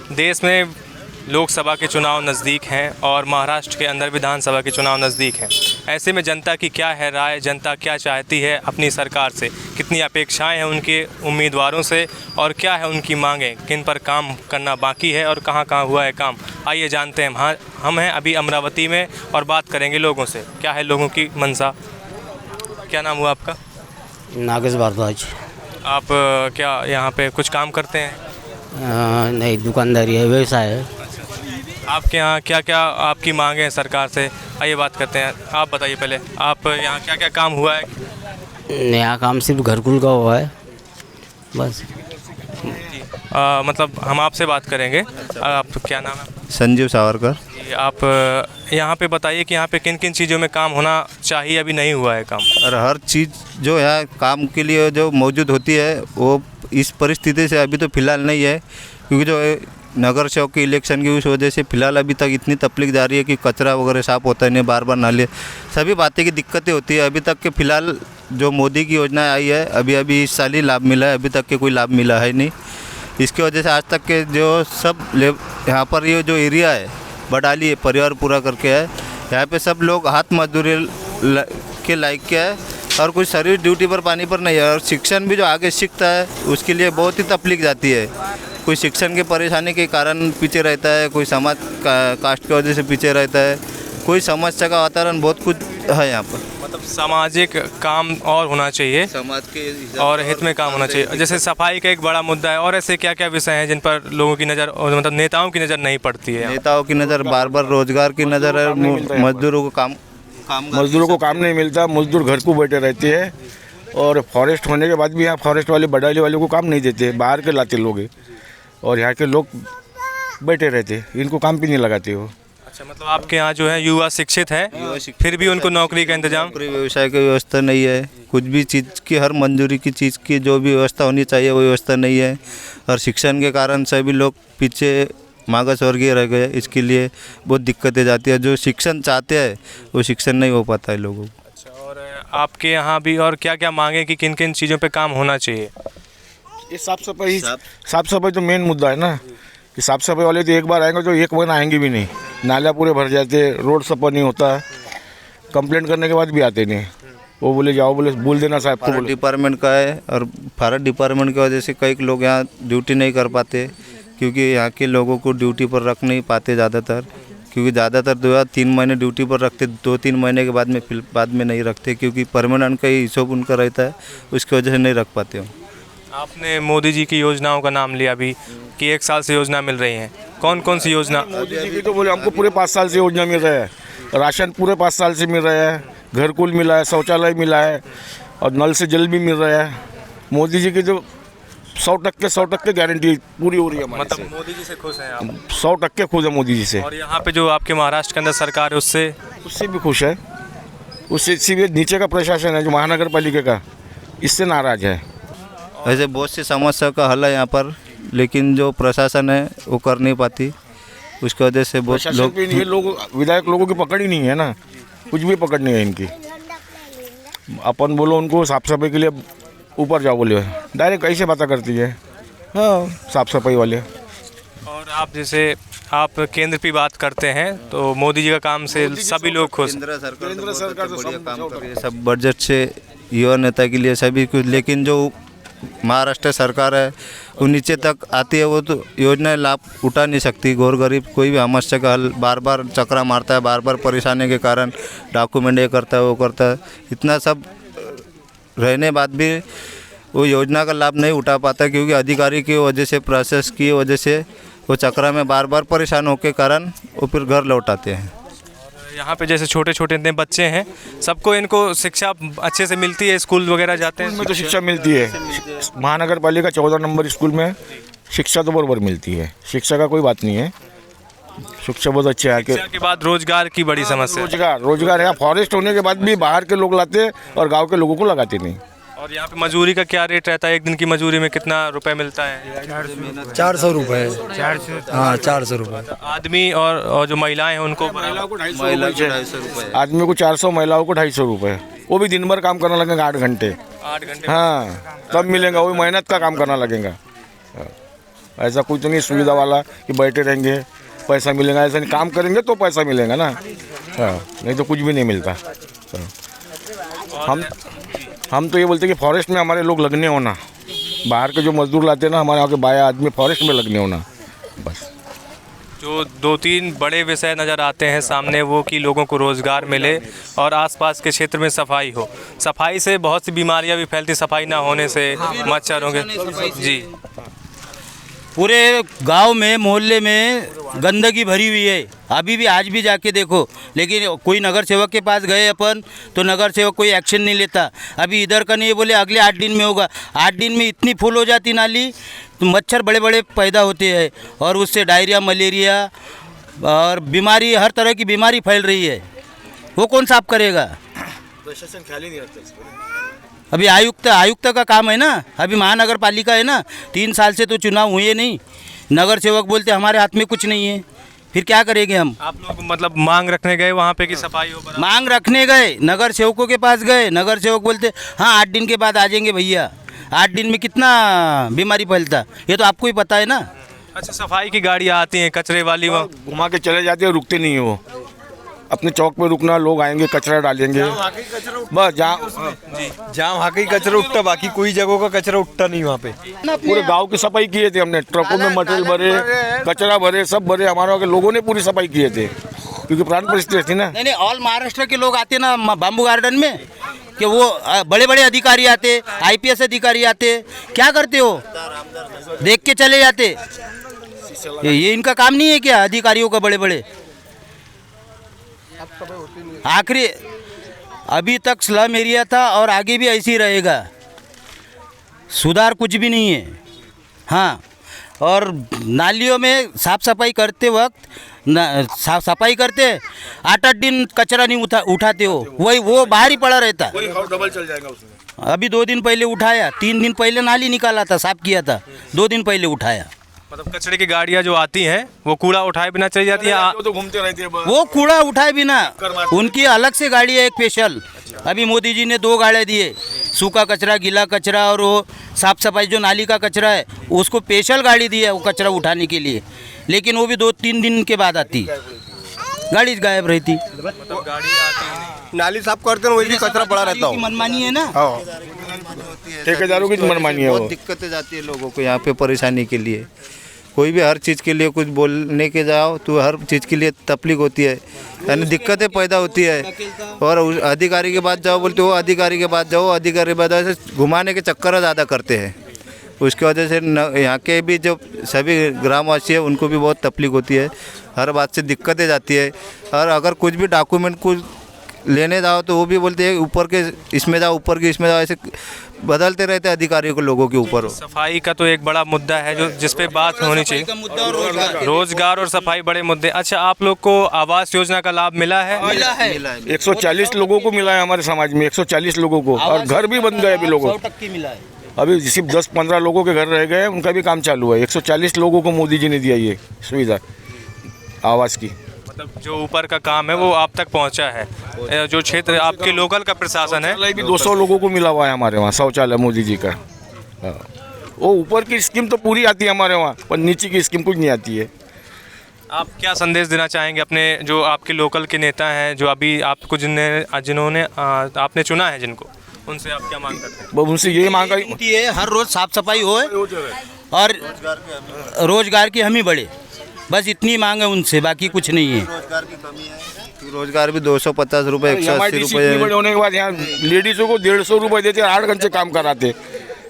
देश में लोकसभा के चुनाव नज़दीक हैं और महाराष्ट्र के अंदर विधानसभा के चुनाव नज़दीक हैं। ऐसे में जनता की क्या है राय, जनता क्या चाहती है अपनी सरकार से, कितनी अपेक्षाएं हैं उनके उम्मीदवारों से और क्या है उनकी मांगें, किन पर काम करना बाकी है और कहां कहां हुआ है काम, आइए जानते हैं। हम हैं अभी अमरावती में और बात करेंगे लोगों से, क्या है लोगों की मंशा। क्या नाम हुआ आपका? नागेश भारद्वाज। आप क्या यहाँ पे कुछ काम करते हैं? नहीं, दुकानदारी है, व्यवसाय है। आपके यहाँ क्या क्या आपकी मांगे हैं सरकार से, आइए बात करते हैं। आप बताइए पहले, आप यहाँ क्या क्या काम हुआ है? नया काम सिर्फ घरकुल का हुआ है बस। मतलब हम आपसे बात करेंगे। आप क्या नाम है? संजीव सावरकर। आप यहाँ पे बताइए कि यहाँ पे किन किन चीज़ों में काम होना चाहिए, अभी नहीं हुआ है काम। और हर चीज़ जो है काम के लिए जो मौजूद होती है वो इस परिस्थिति से अभी तो फ़िलहाल नहीं है, क्योंकि जो नगर सेवक के इलेक्शन की उस वजह से फ़िलहाल अभी तक इतनी तकलीफ जा रही है कि कचरा वगैरह साफ़ होता नहीं, बार बार नाले, सभी बातें की दिक्कतें होती है। अभी तक के फ़िलहाल जो मोदी की योजना आई है अभी इस साल ही लाभ मिला है, अभी तक के कोई लाभ मिला है नहीं। इसकी वजह से आज तक के जो सब यहाँ पर ये जो एरिया है बडाली परिवार पूरा करके है, यहाँ पे सब लोग हाथ मजदूरी के लायक के है और कोई सर्विस ड्यूटी पर पानी पर नहीं है। और शिक्षण भी जो आगे सीखता है उसके लिए बहुत ही तकलीफ जाती है। कोई शिक्षण की परेशानी के कारण पीछे रहता है, कोई समाज कास्ट की वजह से पीछे रहता है, कोई समस्या का वातावरण बहुत कुछ है यहाँ पर। मतलब सामाजिक काम और होना चाहिए, समाज के और हित में काम होना चाहिए। जैसे सफाई का एक बड़ा मुद्दा है, और ऐसे क्या क्या विषय हैं जिन पर लोगों की नज़र, मतलब नेताओं की नज़र नहीं पड़ती है? नेताओं की नज़र बार बार रोजगार की नज़र है, मजदूरों को काम नहीं मिलता, मजदूर घर को बैठे रहते हैं। और फॉरेस्ट होने के बाद भी यहाँ फॉरेस्ट वाले बडाली वाले को काम नहीं देते, बाहर के लाते लोग हैं और यहाँ के लोग बैठे रहते, इनको काम भी नहीं लगाते हो। अच्छा, मतलब आपके यहाँ जो है युवा शिक्षित है, फिर भी उनको नौकरी का इंतजाम, नौकरी व्यवसाय की व्यवस्था नहीं है, कुछ भी चीज़ की हर मंजूरी की चीज़ की जो भी व्यवस्था होनी चाहिए वो व्यवस्था नहीं है। और शिक्षण के कारण सभी लोग पीछे मागास वर्गीय रह गए, इसके लिए बहुत दिक्कतें जाती है। जो शिक्षण चाहते हैं वो शिक्षण नहीं हो पाता है लोगों को। अच्छा, और आपके यहाँ भी और क्या क्या मांगे कि किन किन चीज़ों पे काम होना चाहिए? ये साफ सफाई तो मेन मुद्दा है ना, कि साफ सफाई वाले तो एक बार आएंगे तो एक महीना आएंगे भी नहीं, नाला पूरे भर जाते, रोड सफा नहीं होता, कंप्लेंट करने के बाद भी आते नहीं। वो बोले जाओ, बोल देना साहब को। फॉरेस्ट डिपार्टमेंट का है और फॉरेस्ट डिपार्टमेंट की वजह से कई लोग यहाँ ड्यूटी नहीं कर पाते, क्योंकि यहाँ के लोगों को ड्यूटी पर रख नहीं पाते ज़्यादातर, क्योंकि ज़्यादातर 2 या 3 महीने ड्यूटी पर रखते, 2-3 महीने के बाद में नहीं रखते, क्योंकि परमानेंट का ही हिसाब उनका रहता है, उसकी वजह से नहीं रख पाते हो। आपने मोदी जी की योजनाओं का नाम लिया अभी कि 1 साल से योजना मिल रही है, कौन कौन सी योजना? मोदी जी की तो बोले हमको पूरे 5 साल से योजना मिल रहा है, राशन पूरे 5 साल से मिल रहा है, घरकुल मिला है, शौचालय मिला है और नल से जल भी मिल रहा है। मोदी जी की तो 100% गारंटी पूरी हो रही है। मतलब मोदी जी से खुश हैं आप? 100% खुश है मोदी जी से। और यहाँ पे जो आपके महाराष्ट्र के अंदर सरकार है उससे भी खुश है, उससे भी नीचे का प्रशासन है जो महानगर पालिका का, इससे नाराज है। ऐसे बहुत सी समस्या का हल है यहाँ पर, लेकिन जो प्रशासन है वो कर नहीं पाती, उसकी वजह से बहुत लोग विधायक लोगों की पकड़ ही नहीं है ना, कुछ भी पकड़ नहीं है इनकी। अपन बोलो उनको साफ सफाई के लिए ऊपर जाओ बोले, डायरेक्ट कैसे बातें करती है। हाँ, साफ सफाई वाले। और आप जैसे आप केंद्र की बात करते हैं तो मोदी जी का काम से सभी लोग खुश। केंद्र सरकार तो बढ़िया काम कर रही है, सब बजट से युवा नेता के लिए सभी कुछ, लेकिन जो महाराष्ट्र सरकार है वो नीचे तक आती है, वो तो योजनाएं लाभ उठा नहीं सकती। गौर गरीब कोई भी समस्या का हल बार बार चक्रा मारता है, बार बार परेशानी के कारण डॉक्यूमेंट ये करता है वो करता है, इतना सब रहने बाद भी वो योजना का लाभ नहीं उठा पाता, क्योंकि अधिकारी की वजह से, प्रोसेस की वजह से वो चक्रा में बार बार परेशान होने के कारण वो फिर घर लौट आते हैं। यहाँ पे जैसे छोटे छोटे इतने बच्चे हैं, सबको इनको शिक्षा अच्छे से मिलती है, स्कूल वगैरह जाते हैं? स्कूल में तो शिक्षा मिलती है, महानगर पालिका 14 नंबर स्कूल में शिक्षा तो बराबर मिलती है, शिक्षा का कोई बात नहीं है, शिक्षा बहुत अच्छी है। शिक्षा के बाद रोजगार की बड़ी समस्या। रोजगार है, फॉरेस्ट होने के बाद भी बाहर के लोग लाते और गाँव के लोगों को लगाते नहीं। और यहाँ पे मजदूरी का क्या रेट रहता है? एक दिन की मजदूरी में कितना रुपए मिलता है? 400 रुपये। हाँ, 400 रुपये। आदमी और जो महिलाएं हैं उनको? महिलाओं को 250 रुपये, आदमी को 400, महिलाओं को 250 रुपये। वो भी दिन भर काम करना लगेगा 8 घंटे। 8 घंटे? हाँ, तब मिलेगा, वही मेहनत का काम करना लगेगा। ऐसा कुछ तो नहीं सुविधा वाला कि बैठे रहेंगे पैसा मिलेगा, ऐसा नहीं, काम करेंगे तो पैसा मिलेगा ना। हाँ, नहीं तो कुछ भी नहीं मिलता। हाँ। हम तो ये बोलते हैं कि फॉरेस्ट में हमारे लोग लगने होना, बाहर के जो मजदूर लाते हैं ना हमारे यहाँ के बाया आदमी, फॉरेस्ट में लगने होना बस। जो 2-3 बड़े विषय नज़र आते हैं सामने, वो कि लोगों को रोज़गार मिले और आसपास के क्षेत्र में सफाई हो। सफाई से बहुत सी बीमारियां भी फैलती, सफाई ना होने से मच्छर होंगे। जी, पूरे गांव में मोहल्ले में गंदगी भरी हुई है, अभी भी आज भी जाके देखो। लेकिन कोई नगर सेवक के पास गए अपन तो नगर सेवक कोई एक्शन नहीं लेता। अभी इधर का नहीं, बोले अगले 8 दिन में होगा। 8 दिन में इतनी फुल हो जाती नाली तो मच्छर बड़े बड़े पैदा होते हैं और उससे डायरिया, मलेरिया और बीमारी, हर तरह की बीमारी फैल रही है। वो कौन साफ करेगा? प्रशासन ख्याल ही नहीं रखता। अभी आयुक्त का काम है ना, अभी महानगर पालिका है ना, 3 साल से तो चुनाव हुए नहीं। नगर सेवक बोलते हमारे हाथ में कुछ नहीं है, फिर क्या करेंगे हम? आप लोग मतलब मांग रखने गए वहाँ पे कि सफाई हो? मांग रखने गए, नगर सेवकों के पास गए, नगर सेवक बोलते हाँ 8 दिन के बाद आ जाएंगे भैया। 8 दिन में कितना बीमारी फैलता ये तो आपको ही पता है ना। अच्छा, सफाई की गाड़ियाँ आती हैं कचरे वाली, वो घुमा के चले जाते हैं, रुकते नहीं है वो। अपने चौक पे रुकना, लोग आएंगे कचरा डालेंगे बस। जहाँ वहाँ का ही कचरा उठता, बाकी कोई जगह का कचरा उठता नहीं वहाँ पे। पूरे गांव की सफाई किए थे हमने, ट्रकों में मटेरियल भरे, कचरा भरे, सब भरे, हमारे वहाँ के लोगों ने पूरी सफाई किए थे क्योंकि प्राण परिस्थिति थी ना। नहीं, ऑल महाराष्ट्र के लोग आते ना बाम्बू गार्डन में, कि वो बड़े बड़े अधिकारी आते, IPS अधिकारी आते, क्या करते हो? देख के चले जाते। ये इनका काम नहीं है क्या अधिकारियों का? बड़े बड़े आखिरी अभी तक स्लम एरिया था और आगे भी ऐसे ही रहेगा, सुधार कुछ भी नहीं है। हाँ, और नालियों में साफ सफाई करते वक्त साफ सफाई करते 8-8 दिन कचरा नहीं उठाते हो, वही वो बाहर ही पड़ा रहता। डबल चल जाएगा उसमें। अभी 2 दिन पहले उठाया, 3 दिन पहले नाली निकाला था, साफ किया था, 2 दिन पहले उठाया। मतलब कचरे की गाड़ियाँ जो आती हैं वो कूड़ा उठाए बिना चली जाती है? वो तो घूमते रहते हैं बस। वो कूड़ा उठाए बिना, उनकी अलग से गाड़ी है एक स्पेशल। अभी मोदी जी ने 2 गाड़ियाँ दिए, सूखा कचरा, गीला कचरा और वो साफ सफाई जो नाली का कचरा है उसको स्पेशल गाड़ी दी है वो कचरा उठाने के लिए। लेकिन वो भी 2-3 दिन के बाद आती, गाड़ी गायब रहती। मतलब गाड़ी आती नाली साफ करते हैं, वही कचरा पड़ा रहता हो। मनमानी है ना, ठेकेदारों की मनमानी है। बहुत दिक्कतें जाती है लोगों को यहाँ पे परेशानी के लिए। कोई भी हर चीज़ के लिए कुछ बोलने के जाओ तो हर चीज़ के लिए तकलीफ होती है, यानी दिक्कतें पैदा होती है। और अधिकारी के पास जाओ बोलते हो, अधिकारी के पास जाओ, अधिकारी के पास ऐसे घुमाने के चक्कर ज़्यादा करते हैं। उसकी वजह से यहाँ के भी जो सभी ग्रामवासी है उनको भी बहुत तकलीफ होती है, हर बात से दिक्कतें जाती है। और अगर कुछ भी डॉक्यूमेंट कुछ लेने जाओ तो वो भी बोलते हैं ऊपर के इसमें जाओ, ऊपर के इसमें जाओ, ऐसे बदलते रहते हैं अधिकारियों को, लोगों के ऊपर। सफाई का तो एक बड़ा मुद्दा है जो जिस पे बात होनी चाहिए, रोजगार और सफाई बड़े मुद्दे। अच्छा, आप लोग को आवास योजना का लाभ मिला है? मिला है। 140 लोगों को मिला है हमारे समाज में, 140 लोगों को, और घर भी बन गए अभी लोगों। 100% मिला है। अभी सिर्फ 10-15 लोगों के घर रह गए, उनका भी काम चालू है। 140 लोगों को मोदी जी ने दिया ये सुविधा आवास की। मतलब जो ऊपर का काम है वो आप तक पहुंचा है, जो क्षेत्र आपके लोकल का प्रशासन है। शौचालय भी 200 लोगों को मिला हुआ है हमारे वहाँ, शौचालय मोदी जी का। हाँ। वो ऊपर की स्कीम तो पूरी आती है हमारे वहाँ, पर नीचे की स्कीम कुछ नहीं आती है। आप क्या संदेश देना चाहेंगे अपने जो आपके लोकल के नेता हैं, जो अभी आपको जिन्होंने आपने चुना है, जिनको, उनसे आप क्या मांग करते हैं? वो उनसे यही मांगा है हर रोज साफ सफाई हो और रोजगार की हमी बढ़े, बस इतनी मांग है उनसे, बाकी कुछ नहीं है। रोजगार की कमी है, रोजगार भी 250 रुपये, 180 रुपये। बड़े होने के बाद यहाँ लेडीज़ों को 150 रुपये देते, 8 घंटे काम कराते।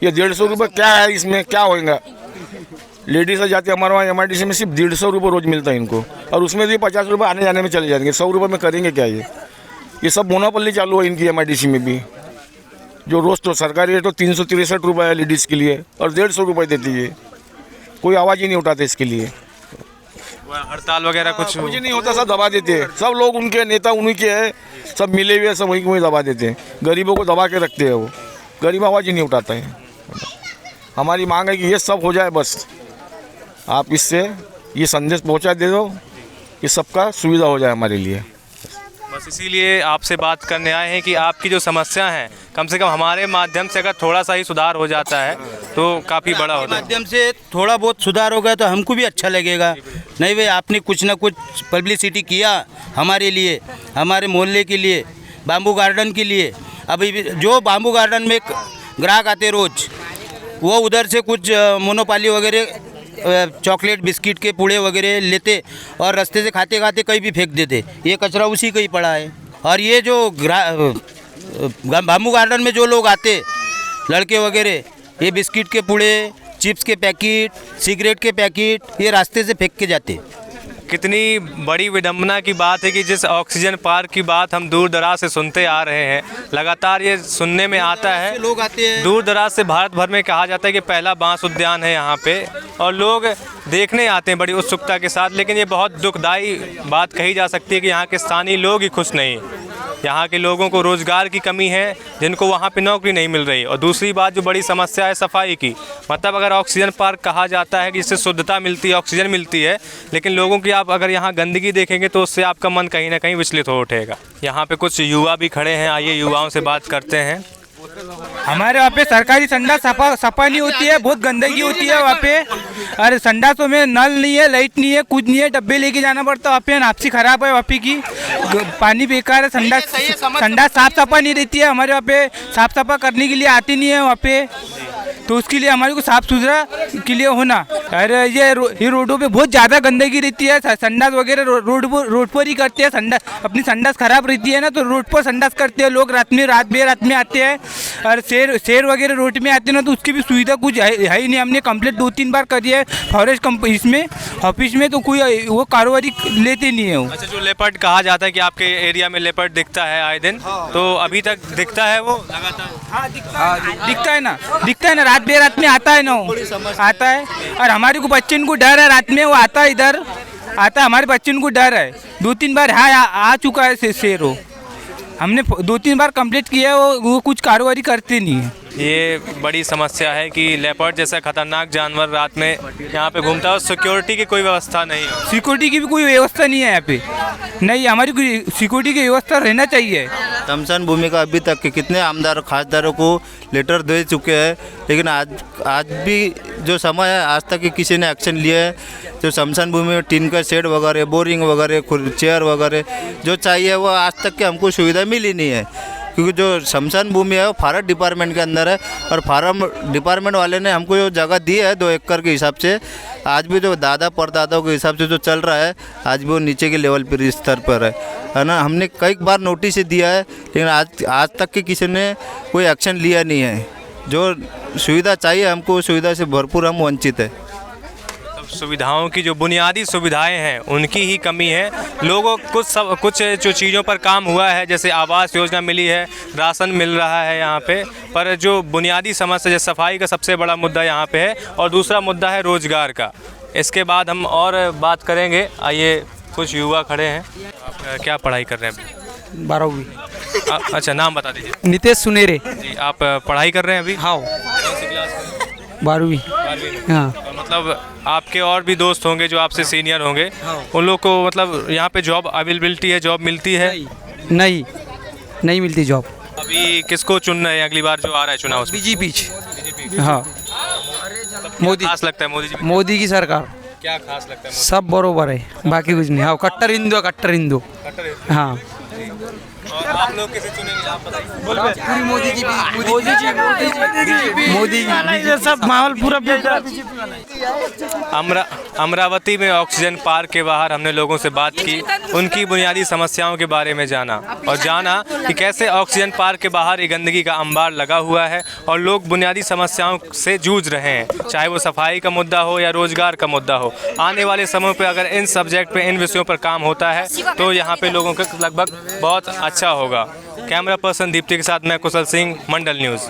ये 150 रुपये क्या है, इसमें क्या होएगा? लेडीज़ जाते हमारे वहाँ MIDC में सिर्फ 150 रुपये रोज़ मिलता है इनको, और उसमें भी 50 रुपये आने जाने में चले जाएंगे। 100 रुपये में करेंगे क्या? ये सब मोनोपल्ली चालू है इनकी MIDC में भी। जो रोज़ तो सरकारी रेट तो 363 रुपये है लेडीज़ के लिए, और 150 रुपये देती है। कोई आवाज़ ही नहीं उठाते इसके लिए। हड़ताल वगैरह कुछ नहीं होता, सब दबा देते हैं। सब लोग उनके नेता उन्हीं के हैं, सब मिले हुए, सब वहीं दबा देते हैं। गरीबों को दबा के रखते हैं, वो गरीब आवाज़ ही नहीं उठाता है। हमारी मांग है कि ये सब हो जाए, बस आप इससे ये संदेश पहुंचा दे दो कि सबका सुविधा हो जाए हमारे लिए। बस इसीलिए आपसे बात करने आए हैं कि आपकी जो समस्या है, कम से कम हमारे माध्यम से अगर थोड़ा सा ही सुधार हो जाता है तो काफ़ी बड़ा होता है। माध्यम से थोड़ा बहुत सुधार होगा तो हमको भी अच्छा लगेगा। नहीं भाई, आपने कुछ ना कुछ पब्लिसिटी किया हमारे लिए, हमारे मोहल्ले के लिए, बाम्बू गार्डन के लिए। अभी भी जो बाम्बू गार्डन में ग्राहक आते रोज़, वो उधर से कुछ मोनोपाली वगैरह चॉकलेट बिस्किट के पूड़े वगैरह लेते और रास्ते से खाते खाते कहीं भी फेंक देते। ये कचरा उसी का ही पड़ा है। और ये जो बाम्बू गार्डन में जो लोग आते लड़के वगैरह, ये बिस्किट के पूड़े, चिप्स के पैकेट, सिगरेट के पैकेट ये रास्ते से फेंक के जाते। कितनी बड़ी विडंबना की बात है कि जिस ऑक्सीजन पार्क की बात हम दूर दराज से सुनते आ रहे हैं, लगातार ये सुनने में आता है, लोग आते हैं दूर दराज से भारत भर में कहा जाता है कि पहला बांस उद्यान है यहाँ पे, और लोग देखने आते हैं बड़ी उत्सुकता के साथ। लेकिन ये बहुत दुखदाई बात कही जा सकती है कि यहाँ के स्थानीय लोग ही खुश नहीं। यहाँ के लोगों को रोज़गार की कमी है, जिनको वहाँ पे नौकरी नहीं मिल रही। और दूसरी बात जो बड़ी समस्या है सफाई की। मतलब अगर ऑक्सीजन पार्क कहा जाता है कि इससे शुद्धता मिलती है, ऑक्सीजन मिलती है, लेकिन लोगों की आप अगर यहाँ गंदगी देखेंगे तो उससे आपका मन कहीं ना कहीं विचलित हो उठेगा। यहाँ पे कुछ युवा भी खड़े हैं, आइए युवाओं से बात करते हैं। हमारे वहाँ पे सरकारी संडास सफा नहीं होती है, बहुत गंदगी होती है वहाँ पे। अरे संडासों में नल नहीं है, लाइट नहीं है, कुछ नहीं है, डब्बे लेके जाना पड़ता है वहाँ पे। नापसी खराब है वहाँ पे की, पानी बेकार है, संडास साफ सफा नहीं रहती है हमारे वहाँ पे, साफ सफा करने के लिए आती नहीं है वहाँ पे। तो उसके लिए हमारे को साफ सुथरा के लिए होना। अरे ये रोडों पे बहुत ज़्यादा गंदगी रहती है, संडास वगैरह रोड पर ही करते हैं। संडास अपनी संडास खराब रहती है ना, तो रोड पर संडास करते हैं लोग। रात बेर रात में आते हैं और शेर वगैरह रोड में आते हैं ना, तो उसकी भी सुविधा कुछ है ही नहीं। हमने कंप्लेंट 2-3 बार करी है फॉरेस्ट इसमें ऑफिस में, तो कोई वो कार्रवाई लेते नहीं है वो। अच्छा, जो लेपर्ड कहा जाता है कि आपके एरिया में लेपर्ड दिखता है आए दिन, तो अभी तक दिखता है वो लगातार? हाँ दिखता है ना, रात बेरात में आता है ना वो, आता है। और हमारे को बच्चों को डर है, रात में वो आता है, इधर आता है, हमारे बच्चों को डर है। 2-3 बार आ चुका है शेर वो। हमने 2-3 बार कंप्लीट किया है, वो कुछ कार्रवाई करते नहीं है। ये बड़ी समस्या है कि लेपर्ड जैसा खतरनाक जानवर रात में यहाँ पे घूमता है और सिक्योरिटी की कोई व्यवस्था नहीं है। सिक्योरिटी की भी कोई व्यवस्था नहीं है यहाँ पे, नहीं। हमारी कोई सिक्योरिटी की व्यवस्था रहना चाहिए। शमशान भूमि का अभी तक के कितने आमदार खासदारों को लेटर दे चुके हैं, लेकिन आज भी जो समय है, आज तक किसी ने एक्शन लिया है। जो शमशान भूमि में टीन का शेड वगैरह, बोरिंग वगैरह, चेयर वगैरह जो चाहिए वो आज तक के हमको सुविधा मिली नहीं है। क्योंकि जो शमशान भूमि है वो फॉरेस्ट डिपार्टमेंट के अंदर है, और फॉरेस्ट डिपार्टमेंट वाले ने हमको जो जगह दी है 2 एकड़ के हिसाब से, आज भी जो दादा परदादाओं के हिसाब से जो चल रहा है, आज भी वो नीचे के लेवल पर स्तर पर है ना। हमने कई बार नोटिस दिया है, लेकिन आज तक के किसी ने कोई एक्शन लिया नहीं है। जो सुविधा चाहिए हमको, सुविधा से भरपूर हम वंचित है। सुविधाओं की जो बुनियादी सुविधाएं हैं उनकी ही कमी है। लोगों कुछ जो चीज़ों पर काम हुआ है, जैसे आवास योजना मिली है, राशन मिल रहा है यहाँ पे, पर जो बुनियादी समस्या जैसे सफाई का सबसे बड़ा मुद्दा यहाँ पे है, और दूसरा मुद्दा है रोज़गार का। इसके बाद हम और बात करेंगे। आइए, कुछ युवा खड़े हैं। आप क्या पढ़ाई कर रहे हैं अभी? 12वीं। अच्छा, नाम बता दीजिए। नितेश सुनेरे। जी, आप पढ़ाई कर रहे हैं अभी? हाँ, कौन सी क्लास में? 12वीं। हाँ। मतलब आपके और भी दोस्त होंगे जो आपसे सीनियर होंगे, उन लोग को मतलब यहाँ पे जॉब अवेलेबिलिटी है, जॉब मिलती है? नहीं मिलती जॉब। अभी किसको चुन रहे हैं अगली बार जो आ रहा है चुनाव? बीजेपी। हाँ, मोदी। खास लगता है मोदी जी? मोदी की सरकार। क्या खास लगता है? सब बरोबर है, बाकी कुछ नहीं। हाँ, कट्टर हिंदू। हाँ। और आप लोग किसे चुनेंगे, आप बताइए। मोदी सब माहौल पूरा। अमरावती में ऑक्सीजन पार्क के बाहर हमने लोगों से बात की, उनकी बुनियादी समस्याओं के बारे में जाना कि कैसे ऑक्सीजन पार्क के बाहर ये गंदगी का अंबार लगा हुआ है और लोग बुनियादी समस्याओं से जूझ रहे हैं, चाहे वो सफाई का मुद्दा हो या रोजगार का मुद्दा हो। आने वाले समय पर अगर इन सब्जेक्ट पे, इन विषयों पर काम होता है तो यहाँ पे लोगों का लगभग बहुत अच्छा होगा। कैमरा पर्सन दीप्ति के साथ मैं कुशल सिंह, मंडल न्यूज़।